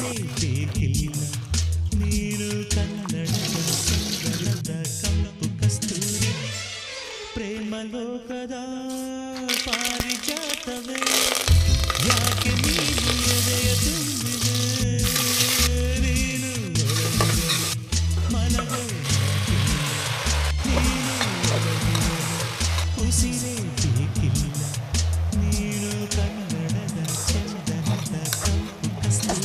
ಉಸಿರೇ ಬೇಕಿಲ್ಲ ನೀರು ಕನ್ನಡದ ಸಂಗನದ ಕಂಪು ಕಸ್ತೂರಿ ಪ್ರೇಮ ಲೋಕದ ಪಾರಿಜಾತವೇ ಯಾಕೆ ನೀನು ಎದೆಯ ತುಂಬಿದೆ ನೀನು ಮನಗೋ ನೀನು ಉಸಿರೇ ಬೇಕಿಲ್ಲ ನೀನು ಕನ್ನಡದ ಚಂದನದ ಕಂಪು ಕಸ್ತೂರಿ